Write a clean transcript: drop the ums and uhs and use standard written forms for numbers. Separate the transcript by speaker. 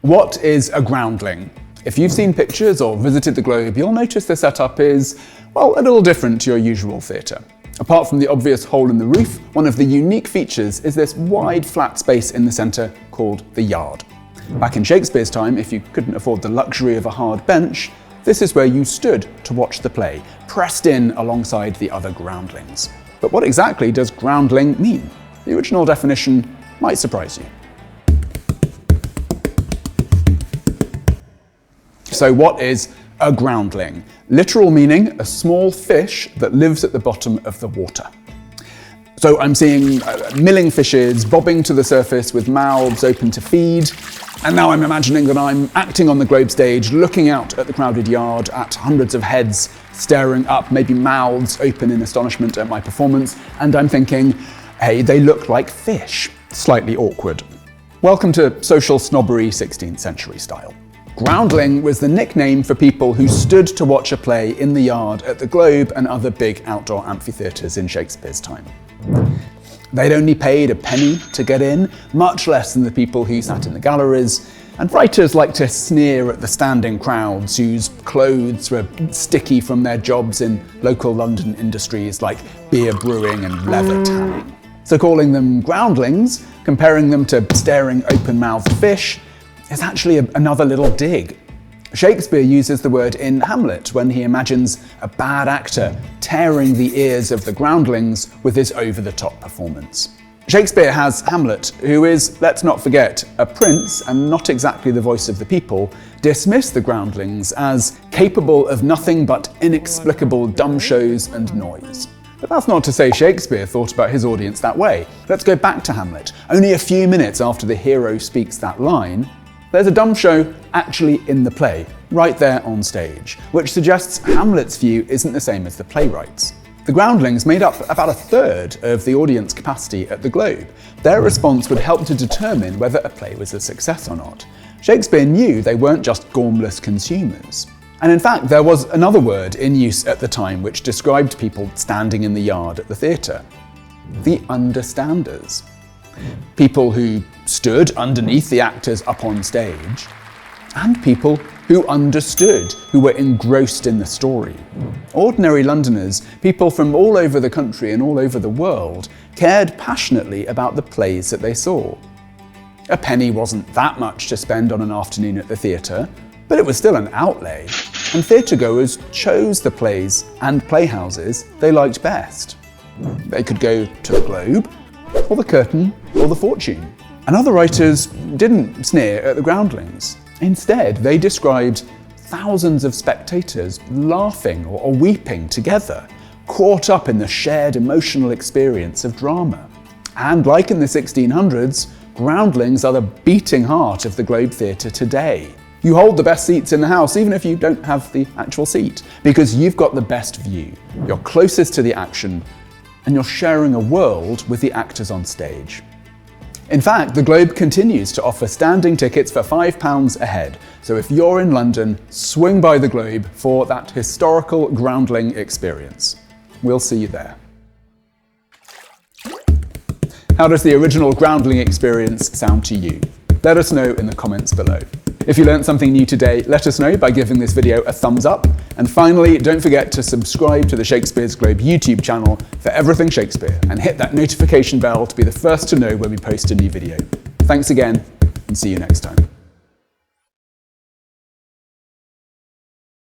Speaker 1: What is a groundling? If you've seen pictures or visited the Globe, you'll notice the setup is, well, a little different to your usual theatre. Apart from the obvious hole in the roof, one of the unique features is this wide flat space in the centre called the yard. Back in Shakespeare's time, if you couldn't afford the luxury of a hard bench, this is where you stood to watch the play, pressed in alongside the other groundlings. But what exactly does groundling mean? The original definition might surprise you. So what is a groundling? Literal meaning, a small fish that lives at the bottom of the water. So I'm seeing milling fishes bobbing to the surface with mouths open to feed, and now I'm imagining that I'm acting on the Globe stage, looking out at the crowded yard, at hundreds of heads staring up, maybe mouths open in astonishment at my performance, and I'm thinking, hey, they look like fish. Slightly awkward. Welcome to social snobbery 16th century style. Groundling was the nickname for people who stood to watch a play in the yard at the Globe and other big outdoor amphitheatres in Shakespeare's time. They'd only paid a penny to get in, much less than the people who sat in the galleries, and writers like to sneer at the standing crowds whose clothes were sticky from their jobs in local London industries like beer brewing and leather tanning. So calling them groundlings, comparing them to staring open-mouthed fish, is actually another little dig. Shakespeare uses the word in Hamlet when he imagines a bad actor tearing the ears of the groundlings with his over-the-top performance. Shakespeare has Hamlet, who is, let's not forget, a prince and not exactly the voice of the people, dismiss the groundlings as capable of nothing but inexplicable dumb shows and noise. But that's not to say Shakespeare thought about his audience that way. Let's go back to Hamlet. Only a few minutes after the hero speaks that line, there's a dumb show actually in the play, right there on stage, which suggests Hamlet's view isn't the same as the playwright's. The groundlings made up about a third of the audience capacity at the Globe. Their response would help to determine whether a play was a success or not. Shakespeare knew they weren't just gormless consumers. And in fact, there was another word in use at the time which described people standing in the yard at the theatre: the understanders. People who stood underneath the actors up on stage, and people who understood, who were engrossed in the story. Ordinary Londoners, people from all over the country and all over the world, cared passionately about the plays that they saw. A penny wasn't that much to spend on an afternoon at the theatre, but it was still an outlay, and theatregoers chose the plays and playhouses they liked best. They could go to the Globe, or the Curtain, or the Fortune. And other writers didn't sneer at the groundlings. Instead, they described thousands of spectators laughing or weeping together, caught up in the shared emotional experience of drama. And like in the 1600s, groundlings are the beating heart of the Globe Theatre today. You hold the best seats in the house, even if you don't have the actual seat, because you've got the best view, you're closest to the action, and you're sharing a world with the actors on stage. In fact, the Globe continues to offer standing tickets for £5 a head, so if you're in London, swing by the Globe for that historical groundling experience. We'll see you there. How does the original groundling experience sound to you? Let us know in the comments below. If you learned something new today, let us know by giving this video a thumbs up. And finally, don't forget to subscribe to the Shakespeare's Globe YouTube channel for everything Shakespeare, and hit that notification bell to be the first to know when we post a new video. Thanks again, and see you next time.